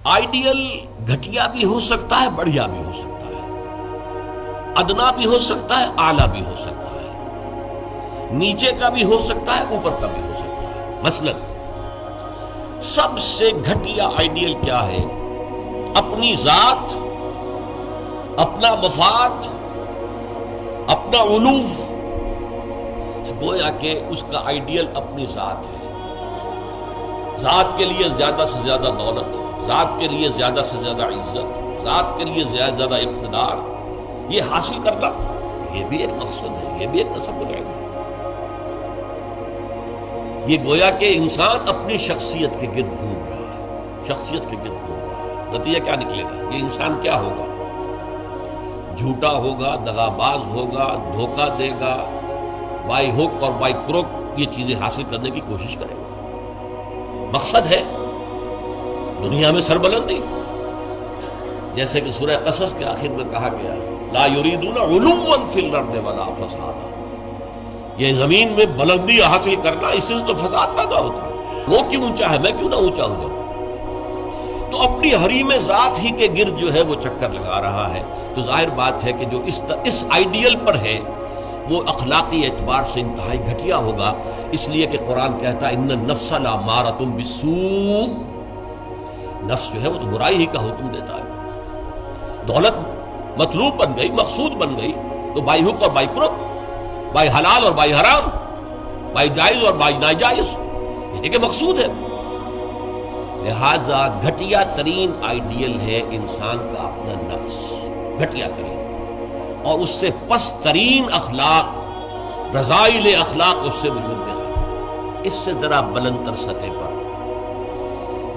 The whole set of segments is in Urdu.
آئیڈیل گھٹیا بھی ہو سکتا ہے، بڑھیا بھی ہو سکتا ہے، ادنا بھی ہو سکتا ہے، اعلیٰ بھی ہو سکتا ہے، نیچے کا بھی ہو سکتا ہے، اوپر کا بھی ہو سکتا ہے۔ مثلا سب سے گھٹیا آئیڈیل کیا ہے؟ اپنی ذات، اپنا مفاد، اپنا علوف۔ گویا کہ اس کا آئیڈیل اپنی ذات ہے، ذات کے لیے زیادہ سے زیادہ دولت، ذات کے لیے زیادہ سے زیادہ عزت، ذات کے لیے زیادہ سے زیادہ اقتدار، یہ حاصل کرنا، یہ بھی ایک مقصد ہے، یہ بھی ایک نصب ہے۔ یہ گویا کہ انسان اپنی شخصیت کے گرد گھوم رہا ہے، شخصیت کے گرد گھوم رہا ہے۔ نتیجہ کیا نکلے گا؟ یہ انسان کیا ہوگا؟ جھوٹا ہوگا، دغا باز ہوگا، دھوکہ دے گا، بائی ہک اور بائی کروک یہ چیزیں حاصل کرنے کی کوشش کرے گا۔ مقصد ہے دنیا میں سربلندی، جیسے کہ سورہ قصص کے آخر میں کہا گیا، لا یریدون علوا فی الارض ولا فسادا۔ یہ زمین میں بلندی حاصل کرنا، اس سے تو فساد پیدا ہوتا ہے۔ وہ کیوں اونچا ہے، میں کیوں نہ اونچا ہو جاؤں؟ تو اپنی حریم ذات ہی کے گرد جو ہے وہ چکر لگا رہا ہے۔ تو ظاہر بات ہے کہ جو اس آئیڈیل پر ہے وہ اخلاقی اعتبار سے انتہائی گھٹیا ہوگا، اس لیے کہ قرآن کہتا ہے ان النفس لامارۃ بالسوء، نفس جو ہے وہ تو برائی ہی کا حکم دیتا ہے۔ دولت مطلوب بن گئی، مقصود بن گئی، تو بائی حق اور بائی کرک، بائی حلال اور بائی حرام، بائی جائز اور بائی ناجائز، اس لیے کہ مقصود ہے۔ لہذا گھٹیا ترین آئیڈیل ہے انسان کا اپنا نفس، گھٹیا ترین، اور اس سے پست ترین اخلاق، رذائل اخلاق اس سے وجود میں آئے گا۔ اس سے ذرا بلند تر سطح پر،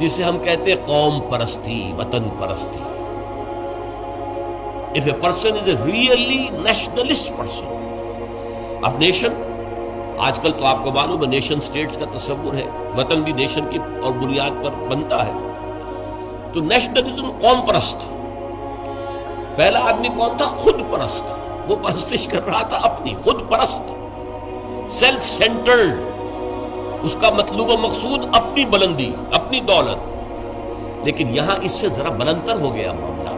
جسے ہم کہتے ہیں قوم پرستی، وطن پرستی۔ If a person is a really nationalist person، اب نیشن، آج کل تو آپ کو معلوم ہے نیشن سٹیٹس کا تصور ہے، وطن بھی نیشن کی اور بنیاد پر بنتا ہے۔ تو نیشنلزم، قوم پرست، پہلا آدمی کون تھا؟ خود پرست، وہ پرستش کر رہا تھا اپنی، خود پرست، سیلف سینٹرڈ، اس کا مطلوب و مقصود اپنی بلندی، اپنی دولت۔ لیکن یہاں اس سے ذرا بلندتر ہو گیا معاملہ،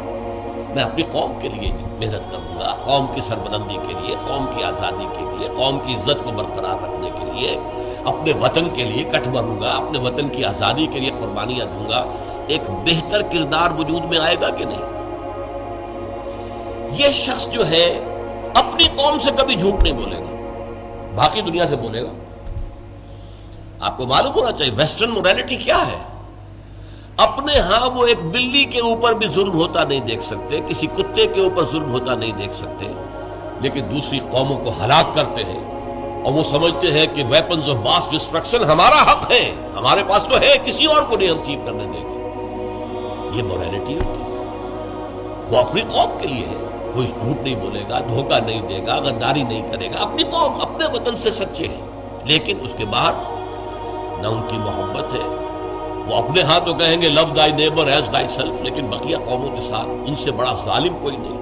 میں اپنی قوم کے لیے محنت کروں گا، قوم کی سربلندی کے لیے، قوم کی آزادی کے لیے، قوم کی عزت کو برقرار رکھنے کے لیے، اپنے وطن کے لیے کٹ بھروں گا، اپنے وطن کی آزادی کے لیے قربانیاں دوں گا۔ ایک بہتر کردار وجود میں آئے گا کہ نہیں؟ یہ شخص جو ہے اپنی قوم سے کبھی جھوٹ نہیں بولے گا، باقی دنیا سے بولے گا۔ آپ کو معلوم ہونا چاہیے ویسٹرن مورالٹی کیا ہے۔ اپنے ہاں وہ ایک بلی کے اوپر بھی ظلم ہوتا نہیں دیکھ سکتے، کسی کتے کے اوپر ظلم ہوتا نہیں دیکھ سکتے، لیکن دوسری قوموں کو ہلاک کرتے ہیں، اور وہ سمجھتے ہیں کہ ویپنز آف ماس ڈسٹرکشن ہمارا حق ہے، ہمارے پاس تو ہے، کسی اور کو نہیں انصیب کرنے دیں گے۔ یہ مورالٹی ہوتی ہے، وہ اپنی قوم کے لیے ہے، کوئی جھوٹ نہیں بولے گا، دھوکہ نہیں دے گا، غداری نہیں کرے گا، اپنی قوم، اپنے وطن سے سچے ہیں۔ لیکن اس کے باہر نہ ان کی محبت ہے، وہ اپنے ہاں تو کہیں گے love thy neighbour as thyself, لیکن بقیہ قوموں کے ساتھ ان سے بڑا ظالم کوئی نہیں۔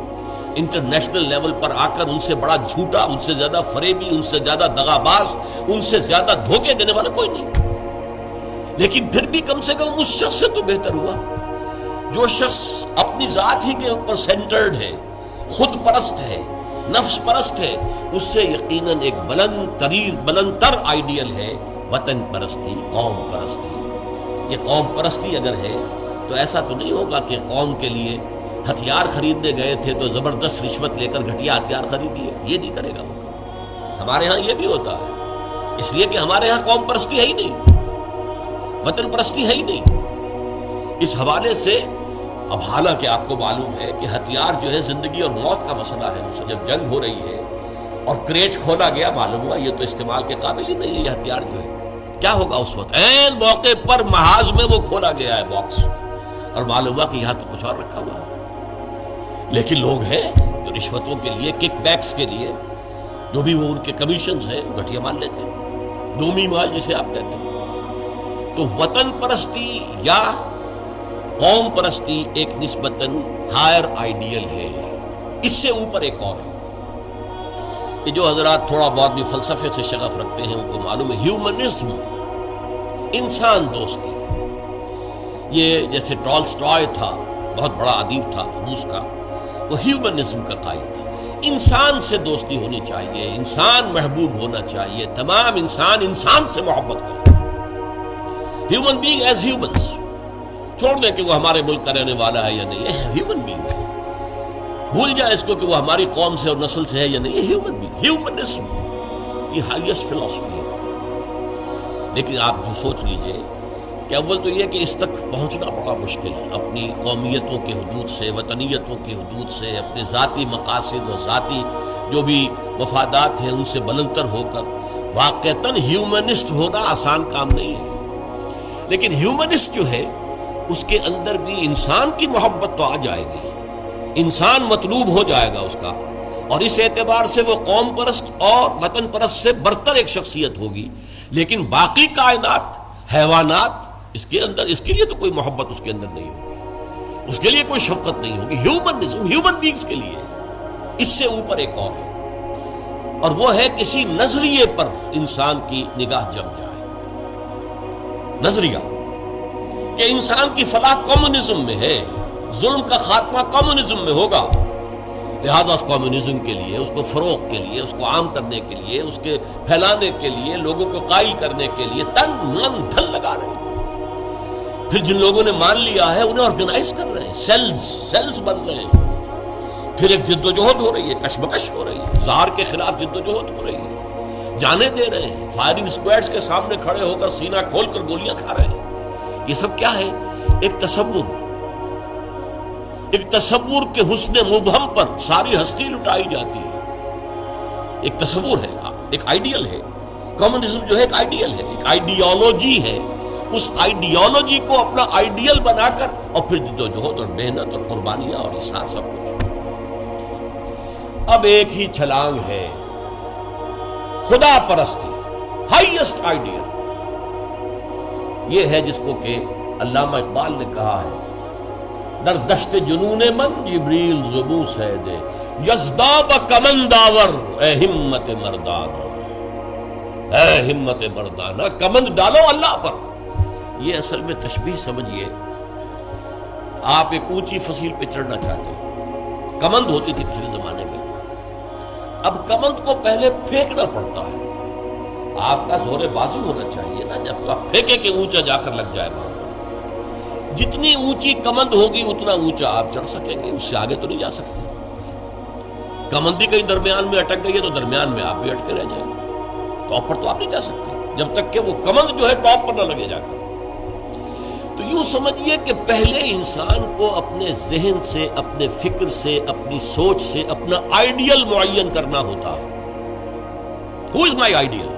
انٹرنیشنل لیول پر آ کر ان سے بڑا جھوٹا، ان سے زیادہ فریبی، ان سے زیادہ دغاباز، ان سے زیادہ دھوکے دینے والا کوئی نہیں۔ لیکن پھر بھی کم سے کم اس شخص سے تو بہتر ہوا جو شخص اپنی ذات ہی کے اوپر سینٹرڈ ہے، خود پرست ہے، نفس پرست ہے۔ اس سے یقیناً ایک بلند تر آئیڈیل ہے وطن پرستی، قوم پرستی۔ یہ قوم پرستی اگر ہے تو ایسا تو نہیں ہوگا کہ قوم کے لیے ہتھیار خریدنے گئے تھے تو زبردست رشوت لے کر گھٹیا ہتھیار خرید لیے، یہ نہیں کرے گا وہ۔ ہمارے ہاں یہ بھی ہوتا ہے، اس لیے کہ ہمارے ہاں قوم پرستی ہے ہی نہیں، وطن پرستی ہے ہی نہیں۔ اس حوالے سے اب حالانکہ آپ کو معلوم ہے کہ ہتھیار جو ہے زندگی اور موت کا مسئلہ ہے، جب جنگ ہو رہی ہے اور کریٹ کھولا گیا، معلوم ہوا یہ تو استعمال کے قابل ہی نہیں ہے یہ ہتھیار جو ہے، کیا ہوگا اس وقت؟ عین موقع پر محاذ میں وہ کھولا گیا ہے باکس، اور معلوم ہوا کہ یہاں تو کچھ اور رکھا ہوا ہے۔ لیکن لوگ ہیں جو رشوتوں کے لیے، کک بیکس کے لیے، جو بھی وہ ان کے کمیشنز ہیں، گھٹیا مان لیتے ہیں، دومی مال جسے آپ کہتے ہیں۔ تو وطن پرستی یا قوم پرستی ایک نسبتاً ہائر آئیڈیل ہے، اس سے اوپر ایک اور ہے۔ یہ جو حضرات تھوڑا بہت بھی فلسفے سے شغف رکھتے ہیں ان کو معلوم ہے ہیومنزم، انسان دوستی، یہ جیسے ٹالسٹائے تھا، بہت بڑا ادیب تھا روس کا، وہ ہیومنزم کا قائل تھا. انسان سے دوستی ہونی چاہیے، انسان محبوب ہونا چاہیے، تمام انسان سے محبت کریں. ہیومن بینگ ایز ہیومنس، چھوڑ دیں کہ وہ ہمارے ملک کا رہنے والا ہے یا نہیں، یہ ہیومن بینگ ہے. بھول جائیں اس کو کہ وہ ہماری قوم سے اور نسل سے ہے یا نہیں، یہ ہیومن بینگ، ہیومنزم یہ ہائیسٹ فلاسفی ہے. لیکن آپ جو سوچ لیجئے کہ اول تو یہ کہ اس تک پہنچنا بڑا مشکل ہے، اپنی قومیتوں کے حدود سے، وطنیتوں کے حدود سے، اپنے ذاتی مقاصد اور ذاتی جو بھی مفادات ہیں ان سے بلندتر ہو کر واقعتاً ہیومنسٹ ہونا آسان کام نہیں ہے. لیکن ہیومنسٹ جو ہے اس کے اندر بھی انسان کی محبت تو آ جائے گی، انسان مطلوب ہو جائے گا اس کا، اور اس اعتبار سے وہ قوم پرست اور وطن پرست سے برتر ایک شخصیت ہوگی. لیکن باقی کائنات، حیوانات، اس کے اندر اس کے لیے تو کوئی محبت اس کے اندر نہیں ہوگی، اس کے لیے کوئی شفقت نہیں ہوگی. ہیومنزم ہیومن بینگز کے لیے اس سے اوپر ایک اور ہے، اور وہ ہے کسی نظریے پر انسان کی نگاہ جم جائے. نظریہ کہ انسان کی فلاح کمیونزم میں ہے، ظلم کا خاتمہ کمیونزم میں ہوگا، لہذا اس کمیونزم کے لیے، اس کو فروغ کے لیے، اس کو عام کرنے کے لیے، اس کے پھیلانے کے لیے، لوگوں کو قائل کرنے کے لیے تن من دھن لگا رہے ہیں. پھر جن لوگوں نے مان لیا ہے انہیں آرگنائز کر رہے ہیں، سیلز بن رہے ہیں. پھر ایک جد و جہد ہو رہی ہے، کشمکش ہو رہی ہے، زہر کے خلاف جد و جہد ہو رہی ہے، جانے دے رہے ہیں، فائرنگ اسکواڈز کے سامنے کھڑے ہو کر سینہ کھول کر گولیاں کھا رہے ہیں. یہ سب کیا ہے؟ ایک تصور کے حسن مبہم پر ساری ہستی لٹائی جاتی ہے. ایک تصور ہے، ایک آئیڈیل ہے. کمیونزم جو ہے ایک آئیڈیل ہے، ایک آئیڈیالوجی ہے. اس آئیڈیالوجی کو اپنا آئیڈیل بنا کر اور پھر جد و جہد اور محنت اور قربانیاں اور اصرار سب کچھ. اب ایک ہی چھلانگ ہے، خدا پرستی، ہائیسٹ آئیڈیل. یہ ہے جس کو کہ علامہ اقبال نے کہا ہے، در دشت جنون من جبریل زبو سید یزداب کمنداور، اے ہمت مردانہ، اے ہمت مردانہ، کمند ڈالو اللہ پر. یہ اصل میں تشبیہ سمجھیے، آپ ایک اونچی فصیل پہ چڑھنا چاہتے ہیں، کمند ہوتی تھی پچھلے زمانے میں، اب کمند کو پہلے پھینکنا پڑتا ہے. آپ کا زور بازو ہونا چاہیے نا، جب تو آپ پھینکے کہ اونچا جا کر لگ جائے وہاں پر. جتنی اونچی کمند ہوگی اتنا اونچا آپ چڑھ سکیں گے، اس سے آگے تو نہیں جا سکتے. کمندی کہیں درمیان میں اٹک گئی ہے تو درمیان میں آپ بھی اٹکے رہ جائیں گے، ٹاپ پر تو آپ نہیں جا سکتے جب تک کہ وہ کمند جو ہے ٹاپ پر نہ لگے جا کر. تو یوں سمجھیے کہ پہلے انسان کو اپنے ذہن سے، اپنے فکر سے، اپنی سوچ سے اپنا آئیڈیل معین کرنا ہوتا ہے. Who is my ideal?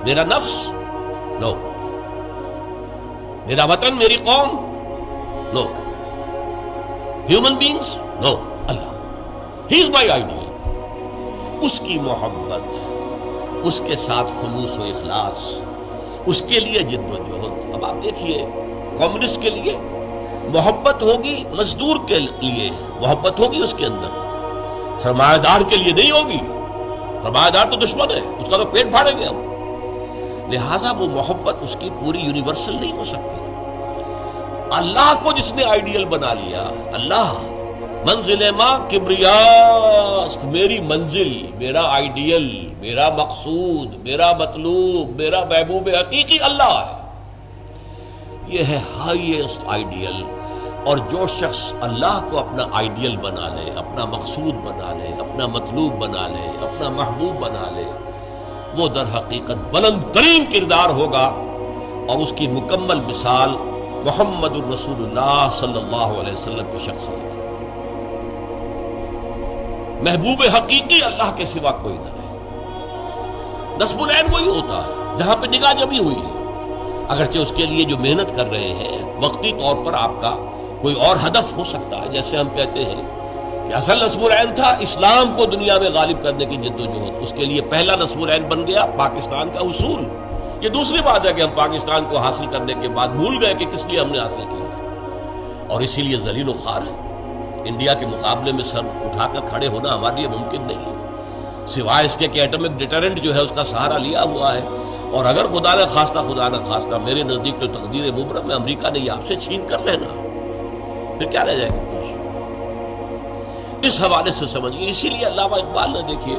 میرا نفس؟ نو. میرا وطن، میری قوم؟ نو. Human beings? نو. اللہ، ہی از مائی آئیڈیل. اس کی محبت، اس کے ساتھ خلوص و اخلاص، اس کے لیے جد و جہد. اب آپ دیکھیے، کمیونسٹ کے لیے محبت ہوگی، مزدور کے لیے محبت ہوگی اس کے اندر، سرمایہ دار کے لیے نہیں ہوگی. سرمایہ دار تو دشمن ہے، اس کا تو پیٹ پھاڑیں گے ہم. لہٰذا وہ محبت اس کی پوری یونیورسل نہیں ہو سکتی. اللہ کو جس نے آئیڈیل بنا لیا، اللہ منزل ماں کبریاست، میری منزل، میرا آئیڈیل، میرا مقصود، میرا مطلوب، میرا محبوب حقیقی اللہ ہے. یہ ہے ہائیسٹ آئیڈیل. اور جو شخص اللہ کو اپنا آئیڈیل بنا لے، اپنا مقصود بنا لے، اپنا مطلوب بنا لے، اپنا محبوب بنا لے، وہ در حقیقت بلند ترین کردار ہوگا. اور اس کی مکمل مثال محمد الرسول اللہ صلی اللہ علیہ وسلم کی شخصیت. محبوب حقیقی اللہ کے سوا کوئی نہ ہے. نصب العین وہی ہوتا ہے جہاں پہ نگاہ جمی ہوئی ہے. اگرچہ اس کے لیے جو محنت کر رہے ہیں، وقتی طور پر آپ کا کوئی اور ہدف ہو سکتا ہے. جیسے ہم کہتے ہیں کہ اصل نصب العین تھا اسلام کو دنیا میں غالب کرنے کی جد و جہد، اس کے لیے پہلا نصب العین بن گیا پاکستان کا اصول. یہ دوسری بات ہے کہ ہم پاکستان کو حاصل کرنے کے بعد بھول گئے کہ کس لیے ہم نے حاصل کیا، اور اسی لیے ذلیل و خوار ہے. انڈیا کے مقابلے میں سر اٹھا کر کھڑے ہونا ہمارے لیے ممکن نہیں ہے، سوائے اس کے کہ ایٹمک ڈیٹرنٹ جو ہے اس کا سہارا لیا ہوا ہے. اور اگر خدا نہ خواستہ میرے نزدیک تو تقدیر مبرم میں امریکہ نے یہ آپ سے چھین کر لینا، پھر کیا رہ جائے گا؟ اس حوالے سے سمجھیے، اسی لیے علامہ اقبال نے دیکھیے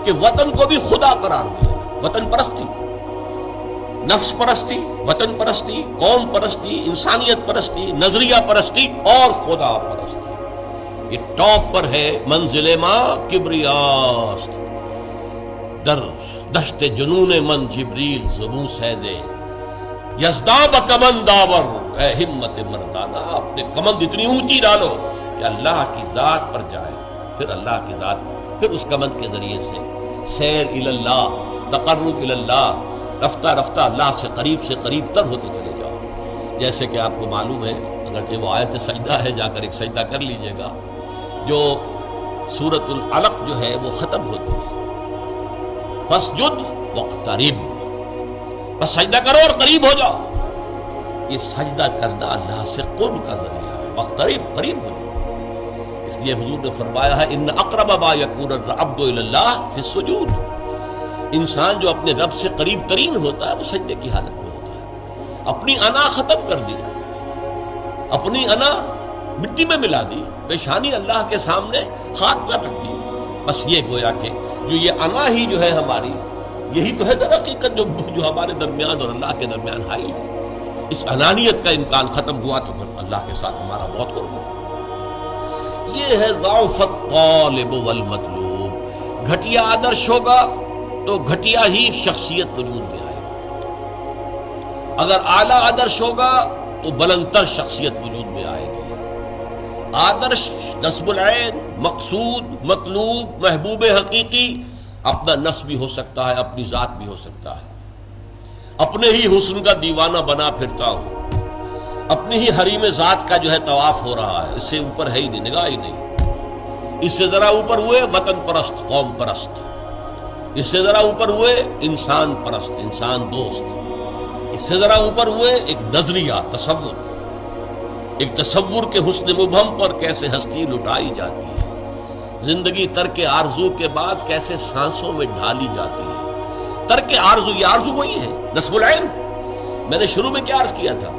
کہ وطن کو بھی خدا قرار دیا، وطن پرستی، نفس پرستی، وطن پرستی، قوم پرستی، انسانیت پرستی، نظریہ پرستی اور خدا پرستی، یہ ٹاپ پر ہے منزل ماں کبریاست، در دشت جنون من جبریل زبوں سیدے یزداد کمند آور، اے ہمت مردانہ اپنے کمند اتنی اونچی ڈالو کہ اللہ کی ذات پر جائے، پھر اللہ کی ذات، پھر اس کمند کے ذریعے سے سیر اللہ، تقرب اللہ، رفتہ رفتہ اللہ سے قریب تر ہوتے چلے جاؤ۔ جیسے کہ آپ کو معلوم ہے، اگرچہ وہ آیت سجدہ ہے، جا کر ایک سجدہ کر لیجئے گا، جو سورۃ العلق جو ہے وہ ختم ہوتی ہے فَاسْجُدْ وَاقْتَرِبْ، بس سجدہ کرو اور قریب ہو جاؤ۔ یہ سجدہ کرنا اللہ سے قرب کا ذریعہ ہے، وَاقْتَرِبْ، قریب ہو جاؤ۔ اس لیے حضور نے فرمایا ہے ان اقرب ما یکون العبد الی اللہ فی السجود، انسان جو اپنے رب سے قریب ترین ہوتا ہے وہ سجدے کی حالت میں ہوتا ہے۔ اپنی انا ختم کر دی، اپنی انا مٹی میں ملا دی، پیشانی اللہ کے سامنے خاک پر رکھ دی، بس یہ گویا کہ جو یہ انا ہی جو ہے ہماری، یہی تو ہے در حقیقت جو ہمارے درمیان اور اللہ کے درمیان حائل ہے۔ اس انانیت کا امکان ختم ہوا تو پھر اللہ کے ساتھ ہمارا بہت قرب ہوا۔ یہ ہے ضعف الطالب والمطلوب، گھٹیا آدرش ہوگا تو گھٹیا ہی شخصیت وجود میں آئے گی، اگر اعلیٰ آدرش ہوگا تو بلندتر شخصیت وجود میں آئے گی۔ آدرش نصب العین، مقصود، مطلوب، محبوب حقیقی اپنا نفس بھی ہو سکتا ہے، اپنی ذات بھی ہو سکتا ہے۔ اپنے ہی حسن کا دیوانہ بنا پھرتا ہوں، اپنی ہی حریم ذات کا جو ہے طواف ہو رہا ہے، اس سے اوپر ہے ہی نہیں، نگاہ ہی نہیں۔ اس سے ذرا اوپر ہوئے وطن پرست، قوم پرست، اس سے ذرا اوپر ہوئے انسان پرست، انسان دوست، اس سے ذرا اوپر ہوئے ایک نظریہ، تصور، ایک تصور کے حسن مبہم پر کیسے ہستی لٹائی جاتی ہے، زندگی ترک آرزو کے بعد کیسے سانسوں میں ڈھالی جاتی ہے۔ ترک آرزو، یہ آرزو وہی ہے نصب العین۔ میں نے شروع میں کیا عرض کیا تھا،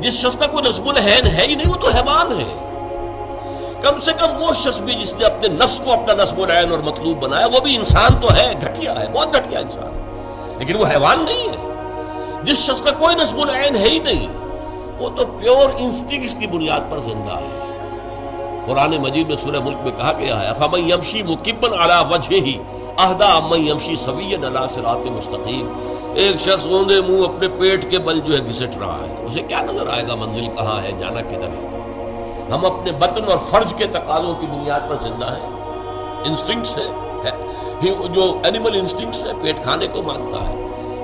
جس شخص کا کوئی نصب العین ہے ہی نہیں وہ تو حیوان ہے۔ کم سے کم وہ شخص بھی جس نے اپنے نفس کو اپنا نصب العین اور مطلوب بنایا وہ بھی انسان تو ہے، گھٹیا ہے، بہت گھٹیا انسان ہے، لیکن وہ حیوان نہیں ہے۔ جس شخص کا کوئی نصب العین ہے ہی نہیں وہ تو پیور انسٹنکٹس کی بنیاد پر زندہ ہے۔ قرآن مجید میں سورہ ملک میں کہا گیا ہے فَمَن يَمْشِي مُكِبًّا عَلَى وَجْهِهِ أَهْدَىٰ أَمَّن يَمْشِي سَوِيًّا عَلَىٰ صِرَاطٍ مُسْتَقِيمٍ۔ ایک شخص اوندے منہ اپنے پیٹ کے بل جو ہے گھسٹ رہا ہے، اسے کیا نظر آئے گا منزل کہاں ہے، جانا کدھر ہے؟ ہم اپنے بطن اور فرج کے تقاضوں کی بنیاد پر زندہ ہیں۔ انسٹنکٹس ہے، جو اینیمل انسٹنکٹس ہے، پیٹ کھانے کو مانتا ہے،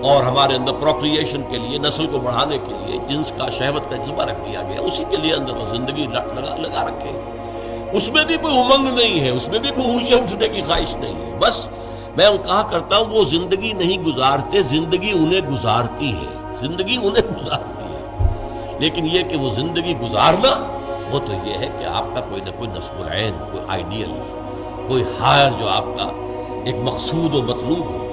اور ہمارے اندر پروکریشن کے لیے، نسل کو بڑھانے کے لیے جنس کا، شہوت کا جذبہ رکھ دیا گیا، اسی کے لیے اندر وہ زندگی لگا رکھے۔ اس میں بھی کوئی امنگ نہیں ہے، اس میں بھی کوئی اونچے اٹھنے کی خواہش نہیں ہے۔ بس میں کہا کرتا ہوں وہ زندگی نہیں گزارتے، زندگی انہیں گزارتی ہے، زندگی انہیں گزارتی ہے۔ لیکن یہ کہ وہ زندگی گزارنا، وہ تو یہ ہے کہ آپ کا کوئی نہ کوئی نصب العین، کوئی آئیڈیل، کوئی ہائر جو آپ کا ایک مقصود و مطلوب ہو۔